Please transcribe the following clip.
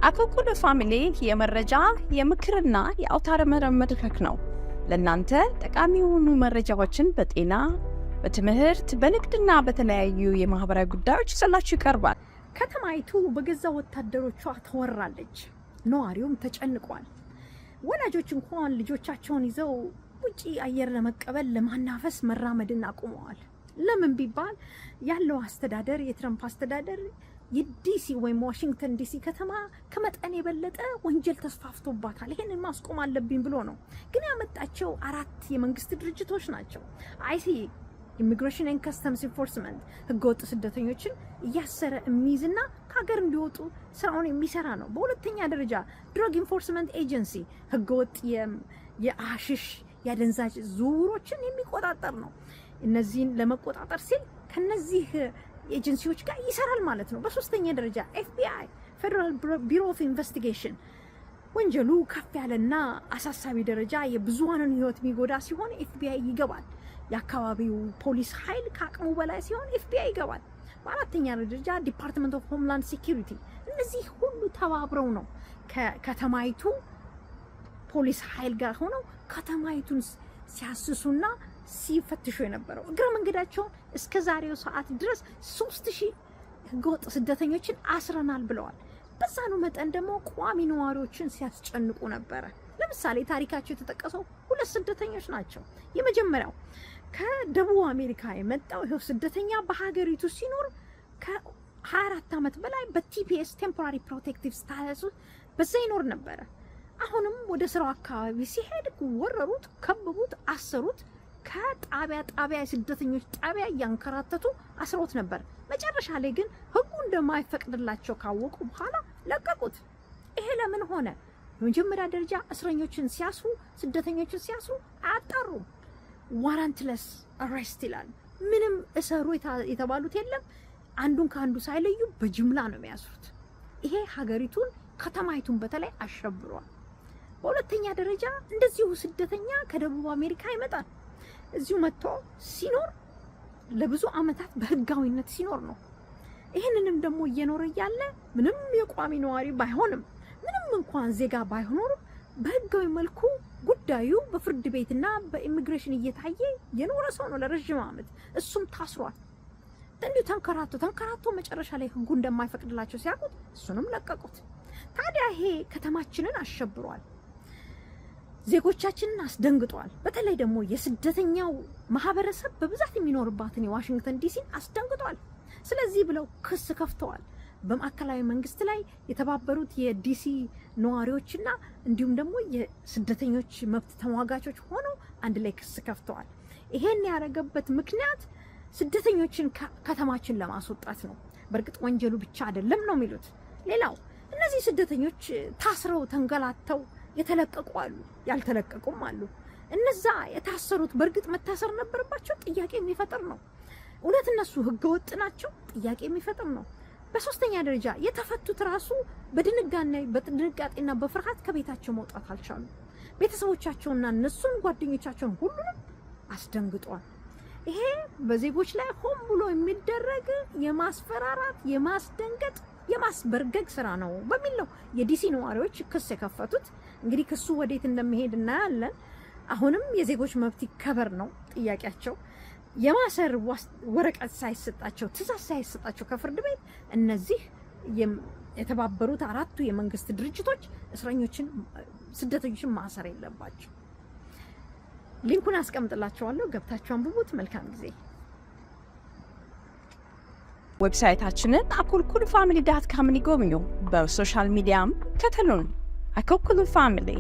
አኮኩሉ ፋሚሊ የመረጃ የምክርና የአውታረ መረብ መድረክ ነው። ለእናንተ ጠቃሚ የሆኑ መረጃዎችን በጤና፣ በትምህርት፣ በንግድና በተለያዩ የማህበራዊ ጉዳዮች ይዘላችሁ ይቀርባል። ከተማይቱ በገዛ ወታደሮቿ ተወራለች። ነዋሪውም ተጨንቋል። ወላጆች እንኳን ልጆቻቸውን ይዘው ውጪ አየር ለመቀበል ለማናፈስ መራመድን አቁመዋል። ለምን ቢባል ያለው አስተዳደር የትራምፕ አስተዳደር የዲሲ ወይም ዋሽንግተን ዲሲ ከተማ ከመጠን የበለጠ ወንጀል ተስፋፍቶባታል። ይሄንን ማስቆም አለብኝ ብሎ ነው። ግን ያመጣቸው 4 የመንግስት ድርጅቶች ናቸው። አይሲ ኢሚግሬሽን ኤንድ ከስተምስ ኢንፎርስመንት ህገወጥ ስደተኞችን እያሰረ የሚይዝና ከሀገር እንዲወጡ ስራውን የሚሰራ ነው። በሁለተኛ ደረጃ ድረግ ኢንፎርስመንት ኤጀንሲ ህገወጥ የአሽሽ ያደንዛዥ ዝውውሮችን የሚቆጣጠር ነው። እነዚህን ለመቆጣጠር ሲል ከነዚህ ኤጀንሲዎች ጋር ይሰራል ማለት ነው። በሶስተኛ ደረጃ ኤፍቢአይ ፌደራል ቢሮ ኦፍ ኢንቨስቲጌሽን ወንጀሉ ከፍ ያለና አሳሳቢ ደረጃ የብዙሃንን ህይወት የሚጎዳ ሲሆን ኤፍቢአይ ይገባል። የአካባቢው ፖሊስ ኃይል ከአቅሙ በላይ ሲሆን ኤፍቢአይ ይገባል። በአራተኛ ደረጃ ዲፓርትመንት ኦፍ ሆምላንድ ሴኩሪቲ። እነዚህ ሁሉ ተባብረው ነው ከከተማይቱ ፖሊስ ኃይል ጋር ሆነው ከተማይቱን ሲያስሱና ሲፈትሹ የነበረው። እግረ መንገዳቸውን እስከ ዛሬው ሰዓት ድረስ 3000 ህገወጥ ስደተኞችን አስረናል ብለዋል። በዛኑ መጠን ደግሞ ቋሚ ነዋሪዎችን ሲያስጨንቁ ነበረ። ለምሳሌ ታሪካቸው የተጠቀሰው 2 ስደተኞች ናቸው። የመጀመሪያው ከደቡብ አሜሪካ የመጣው ይሄው ስደተኛ በሀገሪቱ ሲኖር ከ24 ዓመት በላይ በቲፒኤስ ቴምፖራሪ ፕሮቴክቲቭ ስታተስ በዛ ይኖር ነበረ። አሁንም ወደ ስራው አካባቢ ሲሄድ ወረሩት፣ ከበቡት፣ አሰሩት። ከጣቢያ ጣቢያ የስደተኞች ጣቢያ እያንከራተቱ አስረውት ነበር። መጨረሻ ላይ ግን ህጉ እንደማይፈቅድላቸው ካወቁ በኋላ ለቀቁት። ይሄ ለምን ሆነ? በመጀመሪያ ደረጃ እስረኞችን ሲያስሩ፣ ስደተኞችን ሲያስሩ አያጣሩም። ዋራንትለስ አሬስት ይላል። ምንም እሰሩ የተባሉት የለም። አንዱን ከአንዱ ሳይለዩ በጅምላ ነው የሚያስሩት። ይሄ ሀገሪቱን ከተማይቱን በተለይ አሸብሯል። በሁለተኛ ደረጃ እንደዚሁ ስደተኛ ከደቡብ አሜሪካ ይመጣል። እዚሁ መጥቶ ሲኖር ለብዙ አመታት በህጋዊነት ሲኖር ነው። ይሄንንም ደግሞ እየኖረ ያለ ምንም የቋሚ ነዋሪ ባይሆንም ምንም እንኳን ዜጋ ባይሆንም በህጋዊ መልኩ ጉዳዩ በፍርድ ቤትና በኢሚግሬሽን እየታየ የኖረ ሰው ነው ለረጅም አመት። እሱም ታስሯል። እንዲሁ ተንከራቶ መጨረሻ ላይ ህጉ እንደማይፈቅድላቸው ሲያውቁት እሱንም ለቀቁት። ታዲያ ይሄ ከተማችንን አሸብሯል። ዜጎቻችንን አስደንግጧል። በተለይ ደግሞ የስደተኛው ማህበረሰብ በብዛት የሚኖርባትን የዋሽንግተን ዲሲን አስደንግጧል። ስለዚህ ብለው ክስ ከፍተዋል። በማዕከላዊ መንግስት ላይ የተባበሩት የዲሲ ነዋሪዎችና እንዲሁም ደግሞ የስደተኞች መብት ተሟጋቾች ሆነው አንድ ላይ ክስ ከፍተዋል። ይሄን ያደረገበት ምክንያት ስደተኞችን ከተማችን ለማስወጣት ነው። በእርግጥ ወንጀሉ ብቻ አይደለም ነው የሚሉት። ሌላው እነዚህ ስደተኞች ታስረው ተንገላተው የተለቀቁ አሉ፣ ያልተለቀቁም አሉ። እነዛ የታሰሩት በእርግጥ መታሰር ነበረባቸው? ጥያቄ የሚፈጥር ነው። እውነት እነሱ ህገወጥ ናቸው? ጥያቄ የሚፈጥር ነው። በሶስተኛ ደረጃ የተፈቱት ራሱ በድንጋጤና በፍርሃት ከቤታቸው መውጣት አልቻሉ። ቤተሰቦቻቸውና እነሱን ጓደኞቻቸውን ሁሉንም አስደንግጧል። ይሄ በዜጎች ላይ ሆን ብሎ የሚደረግ የማስፈራራት፣ የማስደንገጥ፣ የማስበርገግ ስራ ነው በሚል ነው የዲሲ ነዋሪዎች ክስ የከፈቱት። እንግዲህ ክሱ ወዴት እንደሚሄድ እናያለን። አሁንም የዜጎች መብት ይከበር ነው ጥያቄያቸው። የማሰር ወረቀት ሳይሰጣቸው፣ ትዕዛዝ ሳይሰጣቸው ከፍርድ ቤት እነዚህ የተባበሩት 4 የመንግስት ድርጅቶች እስረኞችን፣ ስደተኞችን ማሰር የለባቸው። ሊንኩን አስቀምጥላችኋለሁ፣ ገብታችሁ አንብቡት። መልካም ጊዜ። ዌብሳይታችንን akolkulufamily.com ይጎብኙ። በሶሻል ሚዲያም ተከተሉን። አኮኩሉ ፋሚሊ